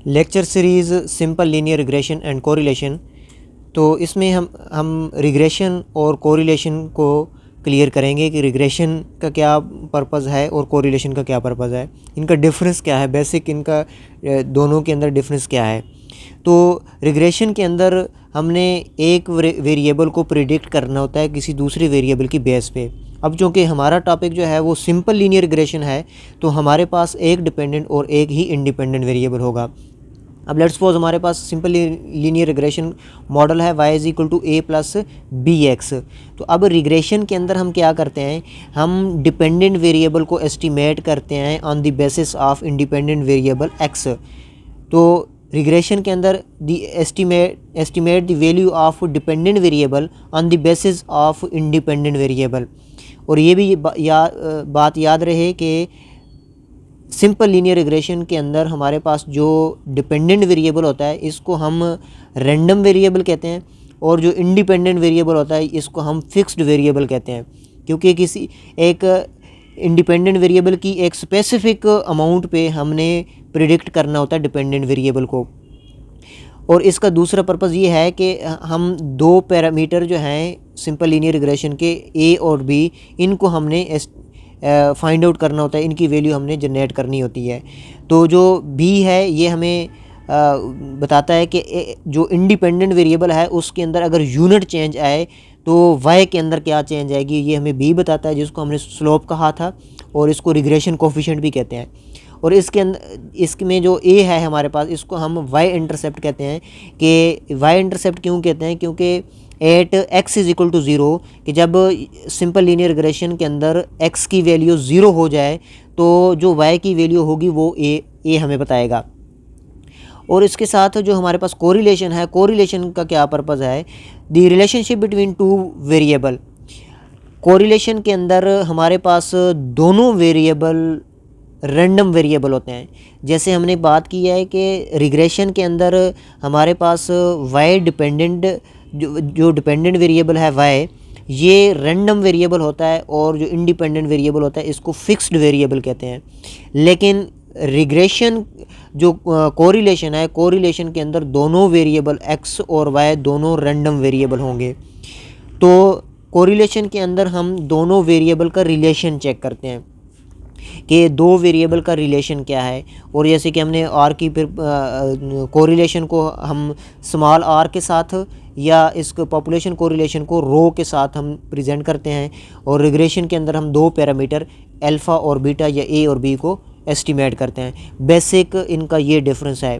Lecture series simple linear regression and correlation. तो इसमें हम रिग्रेशन और कोरिलेशन को क्लियर करेंगे कि रिग्रेशन का क्या पर्पज़ है और कोरिलेशन का क्या पर्पज़ है, इनका डिफरेंस क्या है, बेसिक इनका दोनों के अंदर डिफरेंस क्या है। तो रिग्रेशन के अंदर हमने एक वेरिएबल को प्रिडिक्ट करना होता है किसी दूसरे वेरिएबल की बेस पे। अब चूँकि हमारा टॉपिक जो है वो सिंपल लीनियर रिग्रेशन है, तो हमारे पास एक डिपेंडेंट और एक ही इंडिपेंडेंट वेरिएबल होगा। अब लेट्स सपोज हमारे पास सिंपल लीनियर रिग्रेशन मॉडल है y is equal to a plus B X. तो अब रिग्रेशन के अंदर हम क्या करते हैं, हम डिपेंडेंट वेरिएबल को एस्टिमेट करते हैं on the basis of independent variable x। तो रिग्रेशन के अंदर the estimate the value of dependent variable on the basis of independent variable. और ये भी बात याद रहे कि सिंपल लीनियर रिग्रेशन के अंदर हमारे पास जो डिपेंडेंट वेरिएबल होता है इसको हम रैंडम वेरिएबल कहते हैं, और जो इंडिपेंडेंट वेरिएबल होता है इसको हम फिक्स्ड वेरिएबल कहते हैं, क्योंकि किसी एक इंडिपेंडेंट वेरिएबल की एक स्पेसिफिक अमाउंट पे हमने प्रिडिक्ट करना होता है डिपेंडेंट वेरिएबल को। और इसका दूसरा पर्पज़ ये है कि हम दो पैरामीटर जो हैं सिंपल लीनियर रिग्रेशन के ए और बी, इनको हमने फाइंड आउट करना होता है, इनकी वैल्यू हमने जनरेट करनी होती है। तो जो बी है ये हमें बताता है कि जो इंडिपेंडेंट वेरिएबल है उसके अंदर अगर यूनिट चेंज आए तो वाई के अंदर क्या चेंज आएगी, ये हमें बी बताता है, जिसको हमने स्लोप कहा था, और इसको रिग्रेशन कोफिशिएंट भी कहते हैं। और इसके अंदर इसमें जो ए है हमारे पास, इसको हम वाई इंटरसेप्ट कहते हैं। कि वाई इंटरसेप्ट क्यों कहते हैं, क्योंकि at x is equal to zero, कि जब सिंपल लीनियर रिग्रेशन के अंदर x की वैल्यू ज़ीरो हो जाए तो जो y की वैल्यू होगी वो a हमें बताएगा। और इसके साथ जो हमारे पास कोरिलेशन है, कोरिलेशन का क्या पर्पज़ है, the relationship between two variable. Correlation के अंदर हमारे पास दोनों वेरिएबल रैंडम वेरिएबल होते हैं। जैसे हमने बात की है कि रिग्रेशन के अंदर हमारे पास y डिपेंडेंट जो डिपेंडेंट वेरिएबल है y, ये रैंडम वेरिएबल होता है, और जो इंडिपेंडेंट वेरिएबल होता है इसको फिक्स्ड वेरिएबल कहते हैं। लेकिन रिग्रेशन जो कोरिलेशन है, कोरिलेशन के अंदर दोनों वेरिएबल x और y दोनों रैंडम वेरिएबल होंगे। तो कोरिलेशन के अंदर हम दोनों वेरिएबल का रिलेशन चेक करते हैं कि दो वेरिएबल का रिलेशन क्या है। और जैसे कि हमने आर की फिर कोरिलेशन को हम स्मॉल आर के साथ, या इसको पॉपुलेशन कोरिलेशन को रो के साथ हम प्रेजेंट करते हैं। और रिग्रेशन के अंदर हम दो पैरामीटर अल्फ़ा और बीटा या ए और बी को एस्टिमेट करते हैं। बेसिक इनका ये डिफरेंस है।